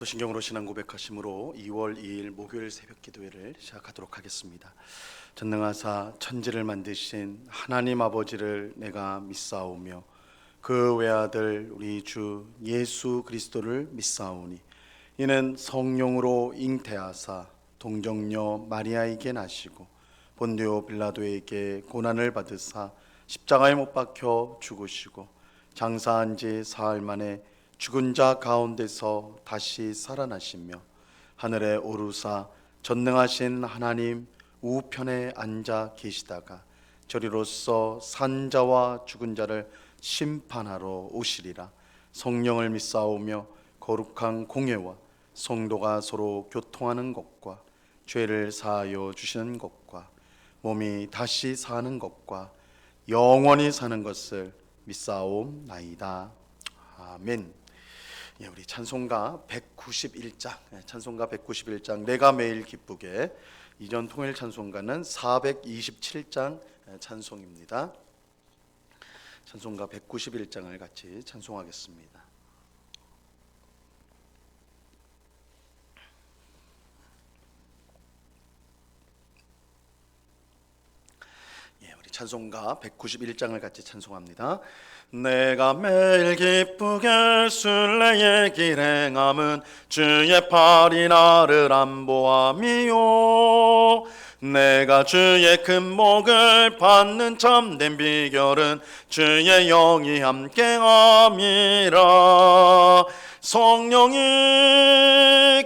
신경으로 신앙 고백하심으로 2월 2일 목요일 새벽 기도회를 시작하도록 하겠습니다. 전능하사 천지를 만드신 하나님 아버지를 내가 믿사오며 그 외아들 우리 주 예수 그리스도를 믿사오니 이는 성령으로 잉태하사 동정녀 마리아에게 나시고 본디오 빌라도에게 고난을 받으사 십자가에 못 박혀 죽으시고 장사한 지 사흘 만에 죽은 자 가운데서 다시 살아나시며 하늘에 오르사 전능하신 하나님 우편에 앉아 계시다가 저리로서 산 자와 죽은 자를 심판하러 오시리라. 성령을 믿사오며 거룩한 공예와 성도가 서로 교통하는 것과 죄를 사하여 주시는 것과 몸이 다시 사는 것과 영원히 사는 것을 믿사옵나이다. 아멘. 우리 찬송가 191장 내가 매일 기쁘게, 이전 통일 찬송가는 427장 찬송입니다. 찬송가 191장을 같이 찬송하겠습니다. 우리 찬송가 191장을 같이 찬송합니다. 내가 매일 기쁘게 순례의 길 행함은 주의 팔이 나를 안보함이요, 내가 주의 큰 목을 받는 참된 비결은 주의 영이 함께함이라. 성령이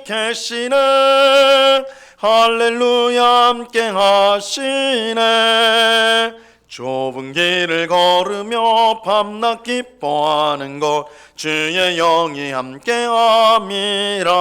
계시네, 할렐루야 함께 하시네. 좁은 길을 걸으며 밤낮 기뻐하는 것 주의 영이 함께함이라.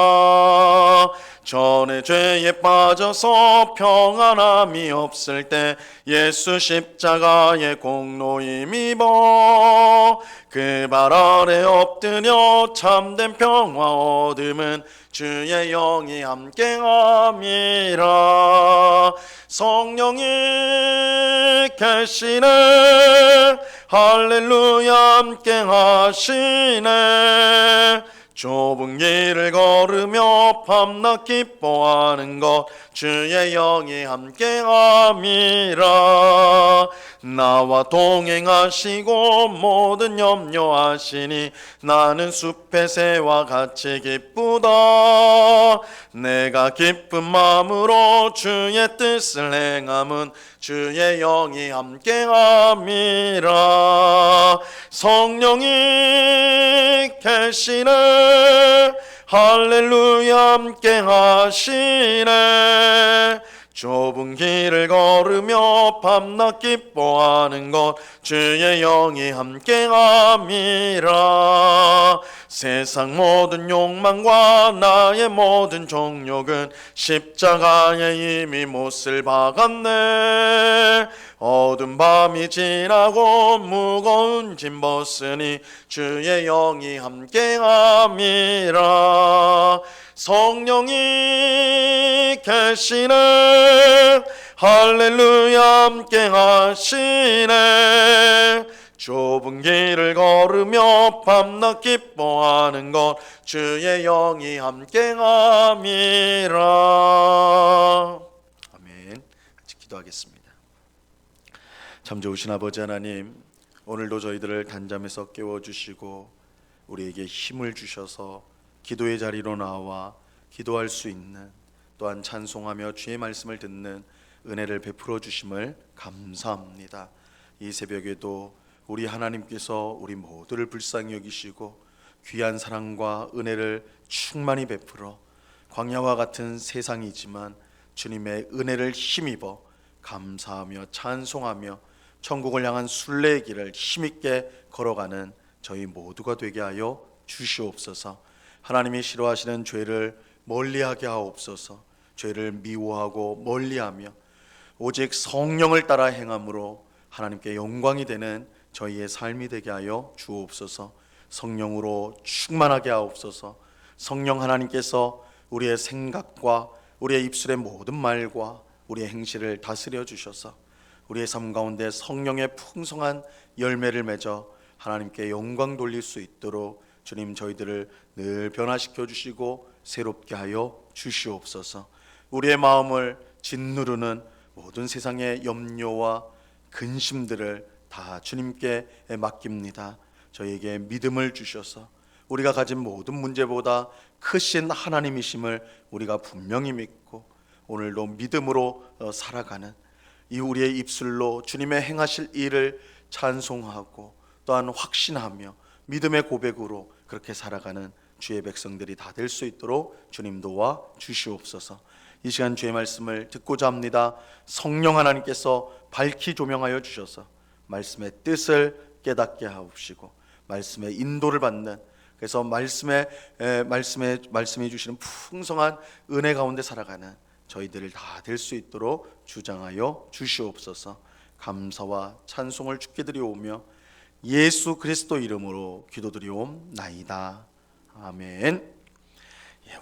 전에 죄에 빠져서 평안함이 없을 때 예수 십자가의 공로 힘입어 그 발 아래 엎드려 참된 평화 얻음은 주의 영이 함께함이라. 성령이 계시네, 할렐루야 함께 하시네. 좁은 길을 걸으며 밤낮 기뻐하는 것 주의 영이 함께함이라. 나와 동행하시고 모든 염려하시니 나는 숲의 새와 같이 기쁘다. 내가 기쁜 마음으로 주의 뜻을 행함은 주의 영이 함께함이라. 성령이 계시네, 할렐루야 함께 하시네. 좁은 길을 걸으며 밤낮 기뻐하는 것 주의 영이 함께함이라. 세상 모든 욕망과 나의 모든 정욕은 십자가에 이미 못을 박았네. 어두운 밤이 지나고 무거운 짐 벗으니 주의 영이 함께함이라. 성령이 계시네, 할렐루야 함께 하시네. 좁은 길을 걸으며 밤낮 기뻐하는 것 주의 영이 함께함이라. 아멘. 같이 기도하겠습니다. 참 좋으신 아버지 하나님, 오늘도 저희들을 단잠에서 깨워주시고 우리에게 힘을 주셔서 기도의 자리로 나와 기도할 수 있는, 또한 찬송하며 주의 말씀을 듣는 은혜를 베풀어 주심을 감사합니다. 이 새벽에도 우리 하나님께서 우리 모두를 불쌍히 여기시고 귀한 사랑과 은혜를 충만히 베풀어 광야와 같은 세상이지만 주님의 은혜를 힘입어 감사하며 찬송하며 천국을 향한 순례의 길을 힘있게 걸어가는 저희 모두가 되게 하여 주시옵소서. 하나님이 싫어하시는 죄를 멀리하게 하옵소서. 죄를 미워하고 멀리하며 오직 성령을 따라 행함으로 하나님께 영광이 되는 저희의 삶이 되게 하여 주옵소서. 성령으로 충만하게 하옵소서. 성령 하나님께서 우리의 생각과 우리의 입술의 모든 말과 우리의 행실을 다스려 주셔서 우리의 삶 가운데 성령의 풍성한 열매를 맺어 하나님께 영광 돌릴 수 있도록 주님 저희들을 늘 변화시켜 주시고 새롭게 하여 주시옵소서. 우리의 마음을 짓누르는 모든 세상의 염려와 근심들을 다 주님께 맡깁니다. 저희에게 믿음을 주셔서 우리가 가진 모든 문제보다 크신 하나님이심을 우리가 분명히 믿고 오늘도 믿음으로 살아가는 이 우리의 입술로 주님의 행하실 일을 찬송하고 또한 확신하며 믿음의 고백으로 그렇게 살아가는 주의 백성들이 다 될 수 있도록 주님 도와 주시옵소서. 이 시간 주의 말씀을 듣고자 합니다. 성령 하나님께서 밝히 조명하여 주셔서 말씀의 뜻을 깨닫게 하옵시고 말씀의 인도를 받는, 그래서 말씀해 주시는 풍성한 은혜 가운데 살아가는 저희들을 다 될 수 있도록 주장하여 주시옵소서. 감사와 찬송을 주께 드리오며 예수 그리스도 이름으로 기도드리옵나이다. 아멘.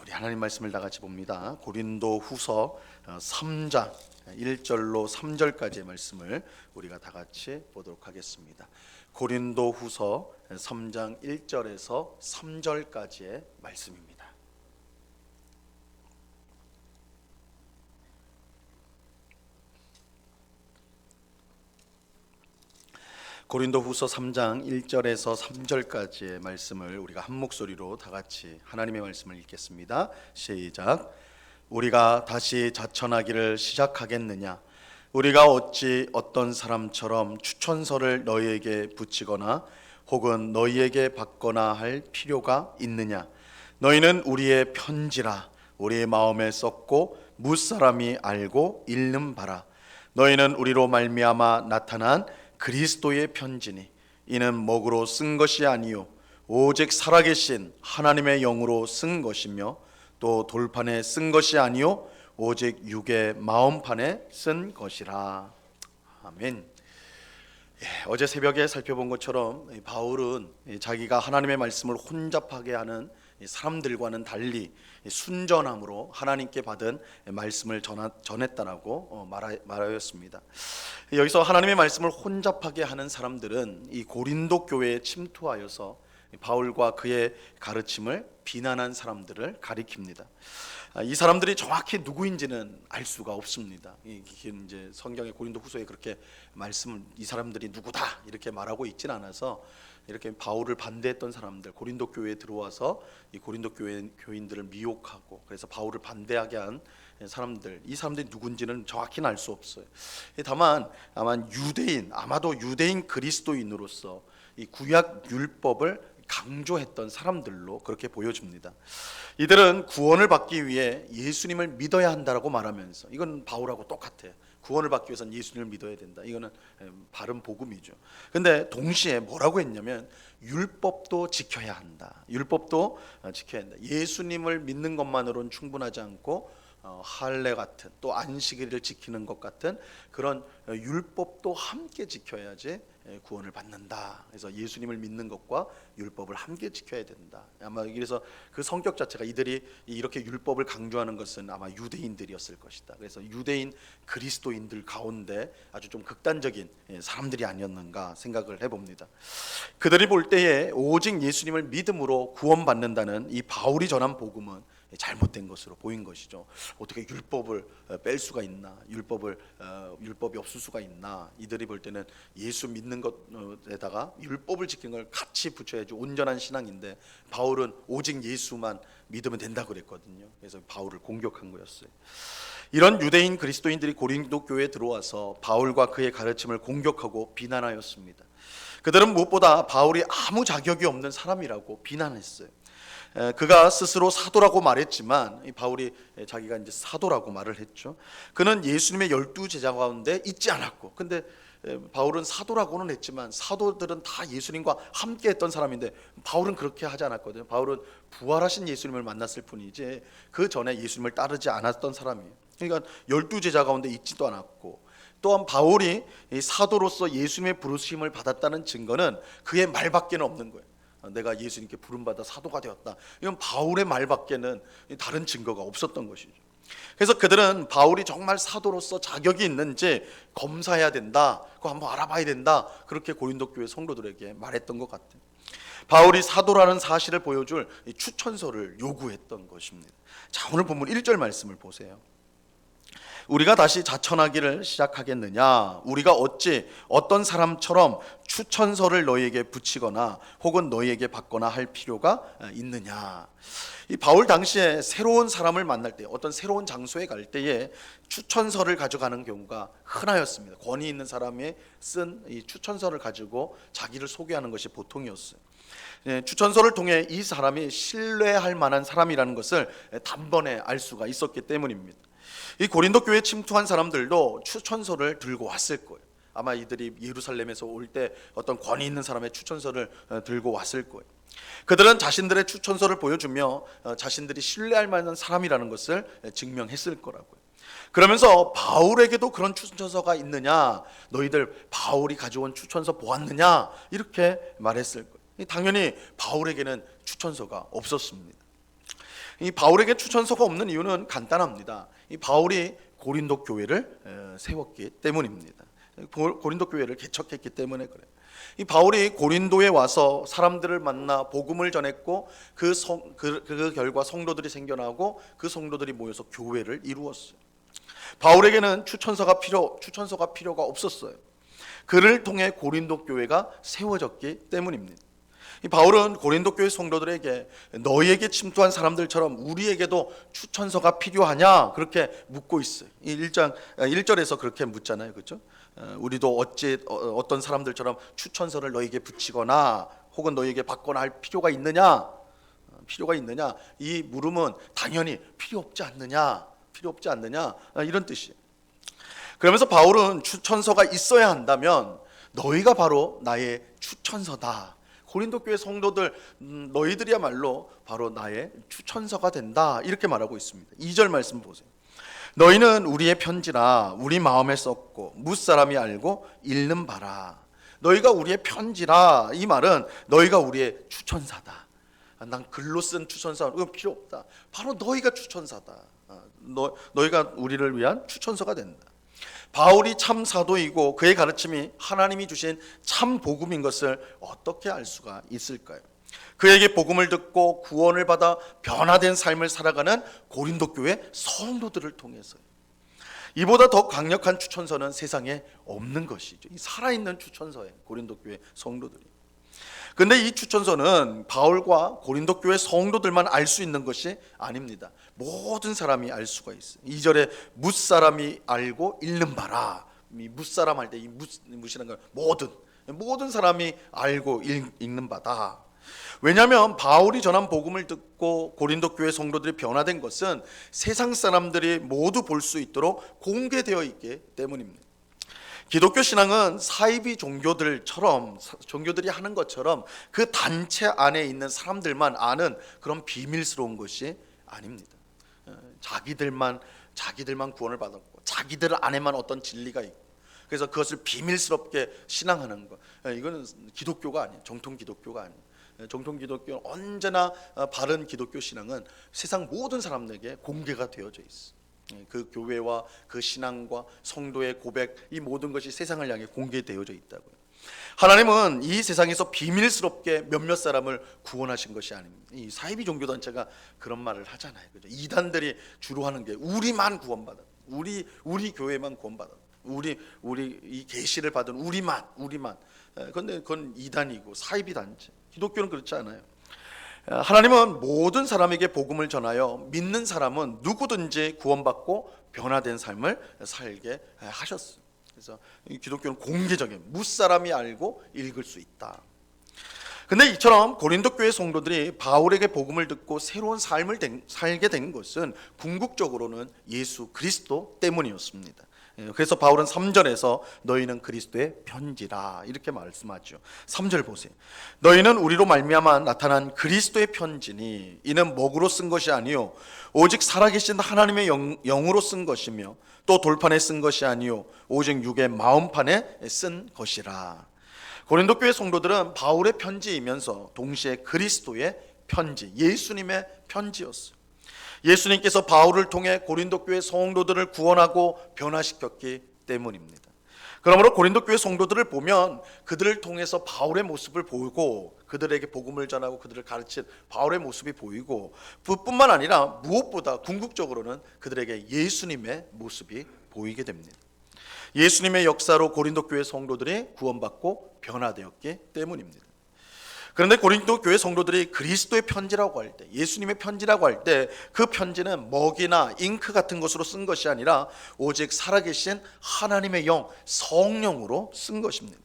우리 하나님 말씀을 다 같이 봅니다. 고린도 후서 3장 1절로 3절까지의 말씀을 우리가 다 같이 보도록 하겠습니다. 고린도 후서 3장 1절에서 3절까지의 말씀입니다. 고린도 후서 3장 1절에서 3절까지의 말씀을 우리가 한 목소리로 다 같이 하나님의 말씀을 읽겠습니다. 시작. 우리가 다시 자천하기를 시작하겠느냐? 우리가 어찌 어떤 사람처럼 추천서를 너희에게 붙이거나 혹은 너희에게 받거나 할 필요가 있느냐? 너희는 우리의 편지라 우리의 마음에 썼고 무사람이 알고 읽는 바라. 너희는 우리로 말미암아 나타난 그리스도의 편지니 이는 먹으로 쓴 것이 아니요 오직 살아계신 하나님의 영으로 쓴 것이며 또 돌판에 쓴 것이 아니요 오직 육의 마음판에 쓴 것이라. 아멘. 어제 새벽에 살펴본 것처럼 바울은 자기가 하나님의 말씀을 혼잡하게 하는 사람들과는 달리 순전함으로 하나님께 받은 말씀을 전했다라고 말하였습니다. 여기서 하나님의 말씀을 혼잡하게 하는 사람들은 이 고린도 교회에 침투하여서 바울과 그의 가르침을 비난한 사람들을 가리킵니다. 이 사람들이 정확히 누구인지는 알 수가 없습니다. 이제 성경의 고린도 후서에 그렇게 말씀을 이 사람들이 누구다 이렇게 말하고 있진 않아서 이렇게 바울을 반대했던 사람들, 고린도 교회에 들어와서 이 고린도 교인들을 미혹하고 그래서 바울을 반대하게 한 사람들, 이 사람들이 누군지는 정확히는 알 수 없어요. 다만 아마도 유대인 그리스도인으로서 이 구약 율법을 강조했던 사람들로 그렇게 보여집니다. 이들은 구원을 받기 위해 예수님을 믿어야 한다라고 말하면서, 이건 바울하고 똑같아요. 구원을 받기 위해서는 예수님을 믿어야 된다. 이거는 바른 복음이죠. 근데 동시에 뭐라고 했냐면 율법도 지켜야 한다. 율법도 지켜야 한다. 예수님을 믿는 것만으로는 충분하지 않고 할례 같은 또 안식일을 지키는 것 같은 그런 율법도 함께 지켜야지 구원을 받는다. 그래서 예수님을 믿는 것과 율법을 함께 지켜야 된다. 아마 그래서 그 성격 자체가 이들이 이렇게 율법을 강조하는 것은 아마 유대인들이었을 것이다. 그래서 유대인 그리스도인들 가운데 아주 좀 극단적인 사람들이 아니었는가 생각을 해봅니다. 그들이 볼 때에 오직 예수님을 믿음으로 구원받는다는 이 바울이 전한 복음은 잘못된 것으로 보인 것이죠. 어떻게 율법을 뺄 수가 있나? 율법이 없을 수가 있나? 이들이 볼 때는 예수 믿는 것에다가 율법을 지키는 걸 같이 붙여야지 온전한 신앙인데, 바울은 오직 예수만 믿으면 된다고 그랬거든요. 그래서 바울을 공격한 거였어요. 이런 유대인 그리스도인들이 고린도 교회에 들어와서 바울과 그의 가르침을 공격하고 비난하였습니다. 그들은 무엇보다 바울이 아무 자격이 없는 사람이라고 비난했어요. 그가 스스로 사도라고 말했지만 바울이 자기가 이제 사도라고 말을 했죠. 그는 예수님의 12제자 가운데 있지 않았고, 근데 바울은 사도라고는 했지만 사도들은 다 예수님과 함께 했던 사람인데 바울은 그렇게 하지 않았거든요. 바울은 부활하신 예수님을 만났을 뿐이지 그 전에 예수님을 따르지 않았던 사람이에요. 그러니까 12제자 가운데 있지도 않았고, 또한 바울이 사도로서 예수님의 부르심을 받았다는 증거는 그의 말밖에는 없는 거예요. 내가 예수님께 부름받아 사도가 되었다. 이건 바울의 말밖에는 다른 증거가 없었던 것이죠. 그래서 그들은 바울이 정말 사도로서 자격이 있는지 검사해야 된다, 그거 한번 알아봐야 된다, 그렇게 고린도 교회 성도들에게 말했던 것 같아요. 바울이 사도라는 사실을 보여줄 이 추천서를 요구했던 것입니다. 자, 오늘 본문 1절 말씀을 보세요. 우리가 다시 자천하기를 시작하겠느냐? 우리가 어찌 어떤 사람처럼 추천서를 너희에게 붙이거나 혹은 너희에게 받거나 할 필요가 있느냐? 이 바울 당시에 새로운 사람을 만날 때, 어떤 새로운 장소에 갈 때에 추천서를 가져가는 경우가 흔하였습니다. 권위 있는 사람이 쓴 이 추천서를 가지고 자기를 소개하는 것이 보통이었어요. 추천서를 통해 이 사람이 신뢰할 만한 사람이라는 것을 단번에 알 수가 있었기 때문입니다. 이 고린도 교회에 침투한 사람들도 추천서를 들고 왔을 거예요. 아마 이들이 예루살렘에서 올 때 어떤 권위 있는 사람의 추천서를 들고 왔을 거예요. 그들은 자신들의 추천서를 보여주며 자신들이 신뢰할 만한 사람이라는 것을 증명했을 거라고요. 그러면서 바울에게도 그런 추천서가 있느냐, 너희들 바울이 가져온 추천서 보았느냐, 이렇게 말했을 거예요. 당연히 바울에게는 추천서가 없었습니다. 이 바울에게 추천서가 없는 이유는 간단합니다. 이 바울이 고린도 교회를 세웠기 때문입니다. 고린도 교회를 개척했기 때문에 그래요. 이 바울이 고린도에 와서 사람들을 만나 복음을 전했고 그 결과 성도들이 생겨나고 그 성도들이 모여서 교회를 이루었어요. 바울에게는 추천서가 필요가 없었어요. 그를 통해 고린도 교회가 세워졌기 때문입니다. 이 바울은 고린도 교회 성도들에게 너희에게 침투한 사람들처럼 우리에게도 추천서가 필요하냐 그렇게 묻고 있어요. 1절에서 그렇게 묻잖아요, 그렇죠? 우리도 어찌 어떤 사람들처럼 추천서를 너희에게 붙이거나 혹은 너희에게 받거나 할 필요가 있느냐? 이 물음은 당연히 필요 없지 않느냐 이런 뜻이에요. 그러면서 바울은 추천서가 있어야 한다면 너희가 바로 나의 추천서다. 고린도 교회 성도들 너희들이야말로 바로 나의 추천서가 된다 이렇게 말하고 있습니다. 2절 말씀 보세요. 너희는 우리의 편지라 우리 마음에 썼고 뭇사람이 알고 읽는 바라. 너희가 우리의 편지라, 이 말은 너희가 우리의 추천사다. 난 글로 쓴 추천서 필요 없다. 바로 너희가 추천사다. 너희가 우리를 위한 추천서가 된다. 바울이 참 사도이고 그의 가르침이 하나님이 주신 참 복음인 것을 어떻게 알 수가 있을까요? 그에게 복음을 듣고 구원을 받아 변화된 삶을 살아가는 고린도 교회 성도들을 통해서요. 이보다 더 강력한 추천서는 세상에 없는 것이죠. 이 살아있는 추천서예요, 고린도 교회 성도들이. 근데 이 추천서는 바울과 고린도 교회 성도들만 알 수 있는 것이 아닙니다. 모든 사람이 알 수가 있어요. 2절에 뭇사람이 알고 읽는 바라. 이 뭇사람 할 때 이 뭇이라는 건 모든 사람이 알고 읽는 바다. 왜냐하면 바울이 전한 복음을 듣고 고린도 교회 성도들이 변화된 것은 세상 사람들이 모두 볼 수 있도록 공개되어 있기 때문입니다. 기독교 신앙은 사이비 종교들이 하는 것처럼 그 단체 안에 있는 사람들만 아는 그런 비밀스러운 것이 아닙니다. 자기들만 구원을 받았고 자기들 안에만 어떤 진리가 있고 그래서 그것을 비밀스럽게 신앙하는 것, 이거는 기독교가 아니에요. 정통 기독교가 아니에요. 정통 기독교는 언제나 바른 기독교 신앙은 세상 모든 사람에게 공개가 되어져 있어요. 그 교회와 그 신앙과 성도의 고백, 이 모든 것이 세상을 향해 공개되어져 있다고요. 하나님은 이 세상에서 비밀스럽게 몇몇 사람을 구원하신 것이 아닙니다. 이 사이비 종교단체가 그런 말을 하잖아요, 그죠? 이단들이 주로 하는 게 우리만 구원받아, 우리 교회만 구원받아, 우리 이 계시를 받은 우리만. 그런데 그건 이단이고 사이비 단체. 기독교는 그렇지 않아요. 하나님은 모든 사람에게 복음을 전하여 믿는 사람은 누구든지 구원받고 변화된 삶을 살게 하셨어요. 그래서 기독교는 공개적인 뭇사람이 알고 읽을 수 있다. 근데 이처럼 고린도 교회 성도들이 바울에게 복음을 듣고 새로운 삶을 살게 된 것은 궁극적으로는 예수 그리스도 때문이었습니다. 그래서 바울은 3절에서 너희는 그리스도의 편지라 이렇게 말씀하죠. 3절 보세요. 너희는 우리로 말미암아 나타난 그리스도의 편지니 이는 먹으로 쓴 것이 아니요 오직 살아계신 하나님의 영으로 쓴 것이며 또 돌판에 쓴 것이 아니요 오직 육의 마음판에 쓴 것이라. 고린도 교회 성도들은 바울의 편지이면서 동시에 그리스도의 편지, 예수님의 편지였어요. 예수님께서 바울을 통해 고린도 교회 성도들을 구원하고 변화시켰기 때문입니다. 그러므로 고린도 교회 성도들을 보면 그들을 통해서 바울의 모습을 보고 그들에게 복음을 전하고 그들을 가르친 바울의 모습이 보이고, 뿐만 아니라 무엇보다 궁극적으로는 그들에게 예수님의 모습이 보이게 됩니다. 예수님의 역사로 고린도 교회 성도들이 구원받고 변화되었기 때문입니다. 그런데 고린도 교회 성도들이 그리스도의 편지라고 할 때, 예수님의 편지라고 할 때 그 편지는 먹이나 잉크 같은 것으로 쓴 것이 아니라 오직 살아계신 하나님의 영, 성령으로 쓴 것입니다.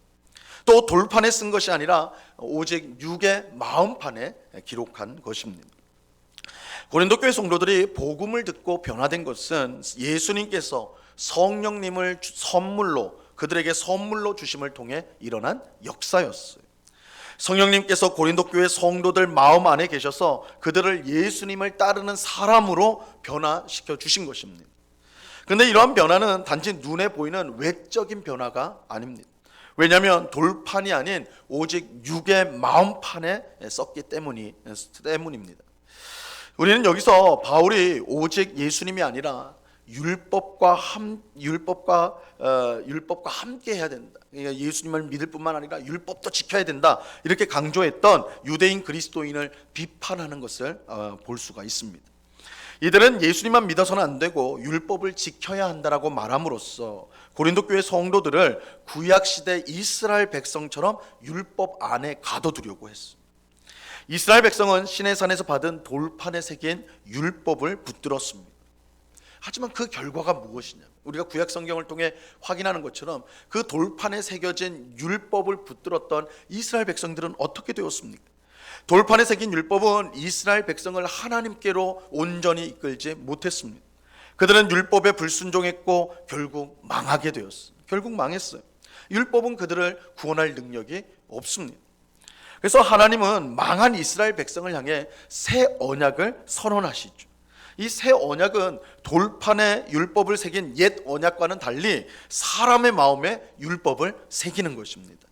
또 돌판에 쓴 것이 아니라 오직 육의 마음판에 기록한 것입니다. 고린도 교회 성도들이 복음을 듣고 변화된 것은 예수님께서 성령님을 선물로, 그들에게 선물로 주심을 통해 일어난 역사였어요. 성령님께서 고린도 교회 성도들 마음 안에 계셔서 그들을 예수님을 따르는 사람으로 변화시켜 주신 것입니다. 그런데 이러한 변화는 단지 눈에 보이는 외적인 변화가 아닙니다. 왜냐하면 돌판이 아닌 오직 육의 마음판에 썼기 때문입니다. 우리는 여기서 바울이 오직 예수님이 아니라 율법과 함께 해야 된다. 그러니까 예수님을 믿을 뿐만 아니라 율법도 지켜야 된다. 이렇게 강조했던 유대인 그리스도인을 비판하는 것을 볼 수가 있습니다. 이들은 예수님만 믿어서는 안 되고 율법을 지켜야 한다라고 말함으로써 고린도 교회 성도들을 구약 시대 이스라엘 백성처럼 율법 안에 가둬두려고 했습니다. 이스라엘 백성은 시내산에서 받은 돌판에 새긴 율법을 붙들었습니다. 하지만 그 결과가 무엇이냐? 우리가 구약 성경을 통해 확인하는 것처럼 그 돌판에 새겨진 율법을 붙들었던 이스라엘 백성들은 어떻게 되었습니까? 돌판에 새긴 율법은 이스라엘 백성을 하나님께로 온전히 이끌지 못했습니다. 그들은 율법에 불순종했고 결국 망하게 되었어요. 결국 망했어요. 율법은 그들을 구원할 능력이 없습니다. 그래서 하나님은 망한 이스라엘 백성을 향해 새 언약을 선언하시죠. 이 새 언약은 돌판에 율법을 새긴 옛 언약과는 달리 사람의 마음에 율법을 새기는 것입니다.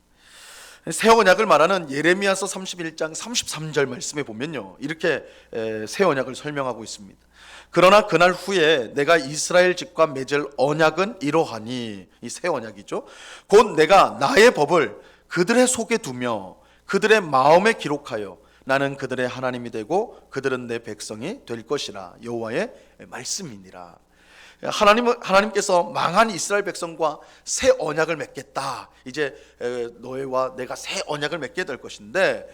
새 언약을 말하는 예레미야서 31장 33절 말씀에 보면요, 이렇게 새 언약을 설명하고 있습니다. 그러나 그날 후에 내가 이스라엘 집과 맺을 언약은 이러하니, 이 새 언약이죠. 곧 내가 나의 법을 그들의 속에 두며 그들의 마음에 기록하여 나는 그들의 하나님이 되고 그들은 내 백성이 될 것이라. 여호와의 말씀이니라. 하나님께서 망한 이스라엘 백성과 새 언약을 맺겠다. 이제 너희와 내가 새 언약을 맺게 될 것인데,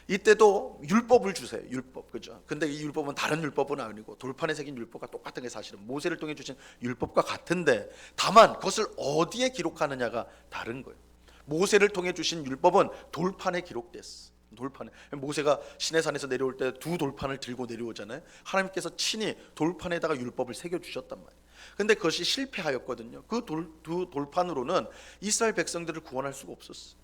이때도 율법을 주세요. 율법, 그죠? 근데 이 율법은 다른 율법은 아니고 돌판에 새긴 율법과 똑같은 게 사실은 모세를 통해 주신 율법과 같은데, 다만 그것을 어디에 기록하느냐가 다른 거예요. 모세를 통해 주신 율법은 돌판에 기록됐어. 돌판에, 모세가 시내산에서 내려올 때 두 돌판을 들고 내려오잖아요. 하나님께서 친히 돌판에다가 율법을 새겨 주셨단 말이에요. 근데 그것이 실패하였거든요. 그 두 돌판으로는 이스라엘 백성들을 구원할 수가 없었어요.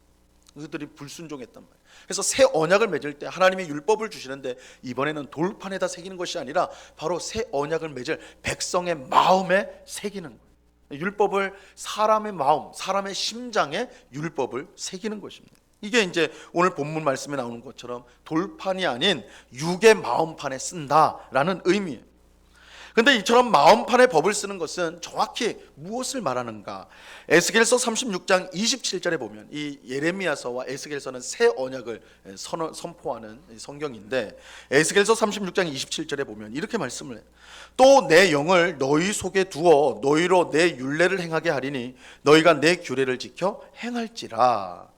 그들이 불순종했단 말이에요. 그래서 새 언약을 맺을 때 하나님이 율법을 주시는데, 이번에는 돌판에다 새기는 것이 아니라 바로 새 언약을 맺을 백성의 마음에 새기는 거예요. 율법을 사람의 마음, 사람의 심장에 율법을 새기는 것입니다. 이게 이제 오늘 본문 말씀에 나오는 것처럼 돌판이 아닌 육의 마음판에 쓴다라는 의미예요. 그런데 이처럼 마음판에 법을 쓰는 것은 정확히 무엇을 말하는가? 에스겔서 36장 27절에 보면, 이 예레미야서와 에스겔서는 새 언약을 선포하는 성경인데, 에스겔서 36장 27절에 보면 이렇게 말씀을 해요. 또 내 영을 너희 속에 두어 너희로 내 율례를 행하게 하리니 너희가 내 규례를 지켜 행할지라.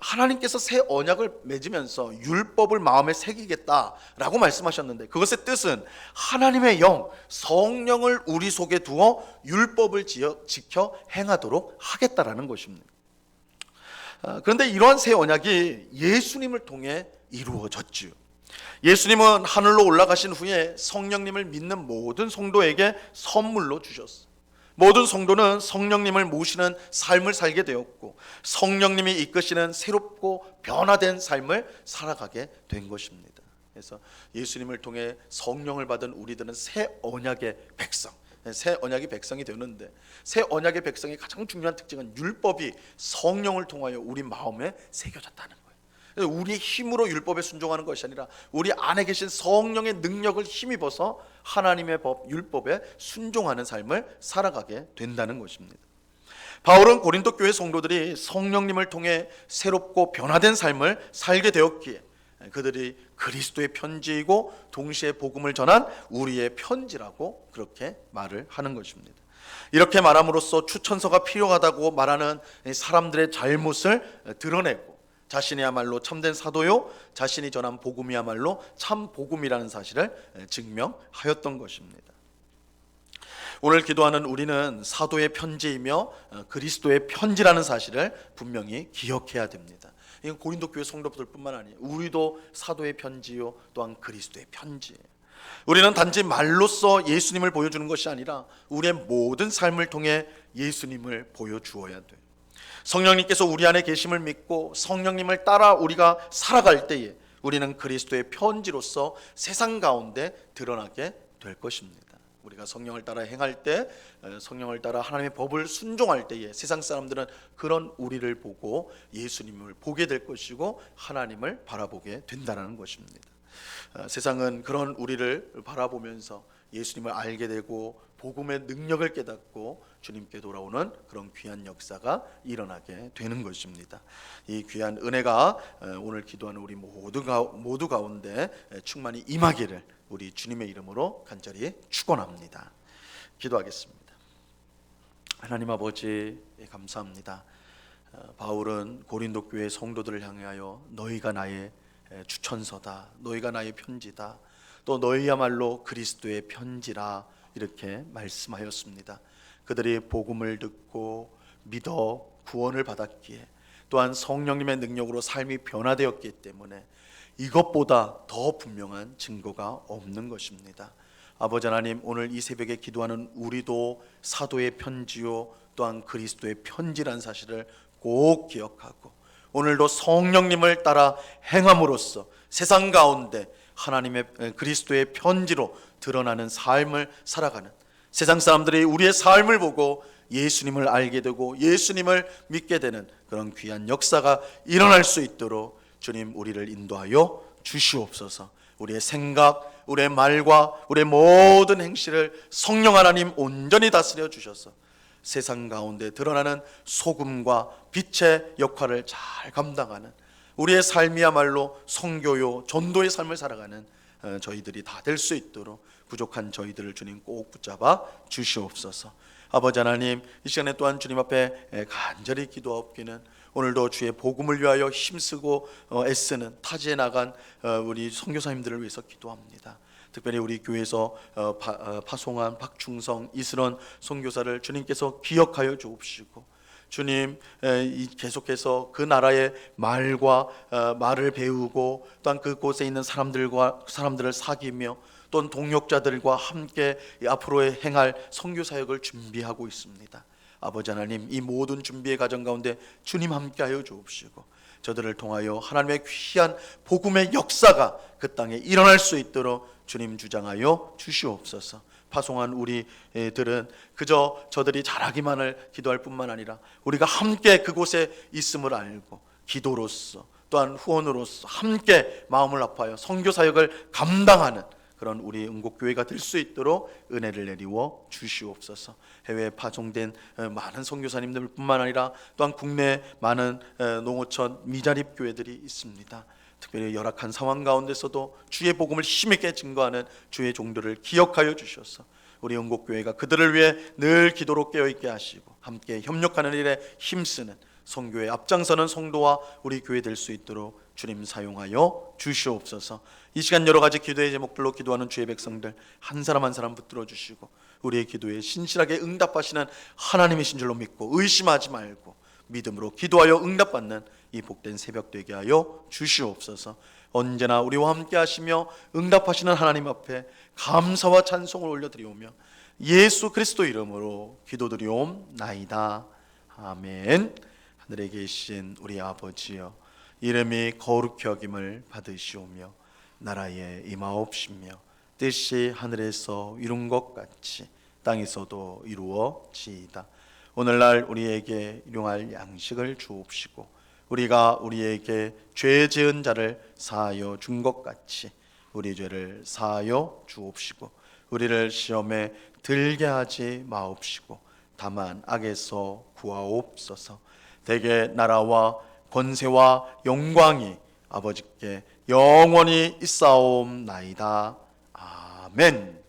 하나님께서 새 언약을 맺으면서 율법을 마음에 새기겠다라고 말씀하셨는데, 그것의 뜻은 하나님의 영, 성령을 우리 속에 두어 율법을 지켜 행하도록 하겠다라는 것입니다. 그런데 이러한 새 언약이 예수님을 통해 이루어졌죠. 예수님은 하늘로 올라가신 후에 성령님을 믿는 모든 성도에게 선물로 주셨어요. 모든 성도는 성령님을 모시는 삶을 살게 되었고, 성령님이 이끄시는 새롭고 변화된 삶을 살아가게 된 것입니다. 그래서 예수님을 통해 성령을 받은 우리들은 새 언약의 백성, 새 언약의 백성이 되는데, 새 언약의 백성의 가장 중요한 특징은 율법이 성령을 통하여 우리 마음에 새겨졌다는 거예요. 우리의 힘으로 율법에 순종하는 것이 아니라 우리 안에 계신 성령의 능력을 힘입어서 하나님의 법, 율법에 순종하는 삶을 살아가게 된다는 것입니다. 바울은 고린도 교회 성도들이 성령님을 통해 새롭고 변화된 삶을 살게 되었기에 그들이 그리스도의 편지이고 동시에 복음을 전한 우리의 편지라고 그렇게 말을 하는 것입니다. 이렇게 말함으로써 추천서가 필요하다고 말하는 사람들의 잘못을 드러내고 자신이야말로 참된 사도요, 자신이 전한 복음이야말로 참 복음이라는 사실을 증명하였던 것입니다. 오늘 기도하는 우리는 사도의 편지이며 그리스도의 편지라는 사실을 분명히 기억해야 됩니다. 이건 고린도 교회 성도들뿐만 아니에요. 우리도 사도의 편지요 또한 그리스도의 편지예요. 우리는 단지 말로써 예수님을 보여주는 것이 아니라 우리의 모든 삶을 통해 예수님을 보여주어야 돼요. 성령님께서 우리 안에 계심을 믿고 성령님을 따라 우리가 살아갈 때에 우리는 그리스도의 편지로서 세상 가운데 드러나게 될 것입니다. 우리가 성령을 따라 행할 때, 성령을 따라 하나님의 법을 순종할 때에 세상 사람들은 그런 우리를 보고 예수님을 보게 될 것이고 하나님을 바라보게 된다는 것입니다. 세상은 그런 우리를 바라보면서 예수님을 알게 되고 복음의 능력을 깨닫고 주님께 돌아오는 그런 귀한 역사가 일어나게 되는 것입니다. 이 귀한 은혜가 오늘 기도하는 우리 모두 가운데 충만히 임하기를 우리 주님의 이름으로 간절히 축원합니다. 기도하겠습니다. 하나님 아버지 감사합니다. 바울은 고린도 교회 성도들을 향하여 너희가 나의 추천서다, 너희가 나의 편지다, 또 너희야말로 그리스도의 편지라 이렇게 말씀하였습니다. 그들이 복음을 듣고 믿어 구원을 받았기에 또한 성령님의 능력으로 삶이 변화되었기 때문에 이것보다 더 분명한 증거가 없는 것입니다. 아버지 하나님, 오늘 이 새벽에 기도하는 우리도 사도의 편지요 또한 그리스도의 편지란 사실을 꼭 기억하고 오늘도 성령님을 따라 행함으로써 세상 가운데 하나님의 그리스도의 편지로 드러나는 삶을 살아가는 세상 사람들이 우리의 삶을 보고 예수님을 알게 되고 예수님을 믿게 되는 그런 귀한 역사가 일어날 수 있도록 주님 우리를 인도하여 주시옵소서. 우리의 생각, 우리의 말과 우리의 모든 행실을 성령 하나님 온전히 다스려 주셔서 세상 가운데 드러나는 소금과 빛의 역할을 잘 감당하는 우리의 삶이야말로 선교요 전도의 삶을 살아가는 저희들이 다 될 수 있도록 부족한 저희들을 주님 꼭 붙잡아 주시옵소서. 아버지 하나님, 이 시간에 또한 주님 앞에 간절히 기도하옵기는 오늘도 주의 복음을 위하여 힘쓰고 애쓰는 타지에 나간 우리 선교사님들을 위해서 기도합니다. 특별히 우리 교회에서 파송한 박충성, 이슬원 선교사를 주님께서 기억하여 주옵시고 주님 계속해서 그 나라의 말을 배우고 또한 그곳에 있는 사람들을 사귀며 또는 동역자들과 함께 앞으로의 행할 선교 사역을 준비하고 있습니다. 아버지 하나님, 이 모든 준비의 과정 가운데 주님 함께하여 주옵시고 저들을 통하여 하나님의 귀한 복음의 역사가 그 땅에 일어날 수 있도록 주님 주장하여 주시옵소서. 파송한 우리들은 그저 저들이 잘하기만을 기도할 뿐만 아니라 우리가 함께 그곳에 있음을 알고 기도로서 또한 후원으로서 함께 마음을 아파요 선교 사역을 감당하는 그런 우리 응곡교회가 될 수 있도록 은혜를 내리워 주시옵소서. 해외에 파송된 많은 선교사님들 뿐만 아니라 또한 국내 많은 농어촌 미자립 교회들이 있습니다. 특별히 열악한 상황 가운데서도 주의 복음을 힘있게 증거하는 주의 종들을 기억하여 주셔서 우리 응곡교회가 그들을 위해 늘 기도로 깨어있게 하시고 함께 협력하는 일에 힘쓰는 선교에 앞장서는 성도와 우리 교회 될 수 있도록 주님 사용하여 주시옵소서. 이 시간 여러 가지 기도의 제목들로 기도하는 주의 백성들 한 사람 한 사람 붙들어 주시고 우리의 기도에 신실하게 응답하시는 하나님이신 줄로 믿고 의심하지 말고 믿음으로 기도하여 응답받는 이 복된 새벽 되게 하여 주시옵소서. 언제나 우리와 함께 하시며 응답하시는 하나님 앞에 감사와 찬송을 올려드리오며 예수 그리스도 이름으로 기도드리옵나이다. 아멘. 하늘에 계신 우리 아버지여, 이름이 거룩히 여김을 받으시오며 나라에 임하옵시며 뜻이 하늘에서 이룬 것 같이 땅에서도 이루어지이다. 오늘날 우리에게 일용할 양식을 주옵시고 우리가 우리에게 죄 지은 자를 사하여 준 것 같이 우리 죄를 사하여 주옵시고 우리를 시험에 들게 하지 마옵시고 다만 악에서 구하옵소서. 대개 나라와 권세와 영광이 아버지께 영원히 있사옵나이다. 아멘.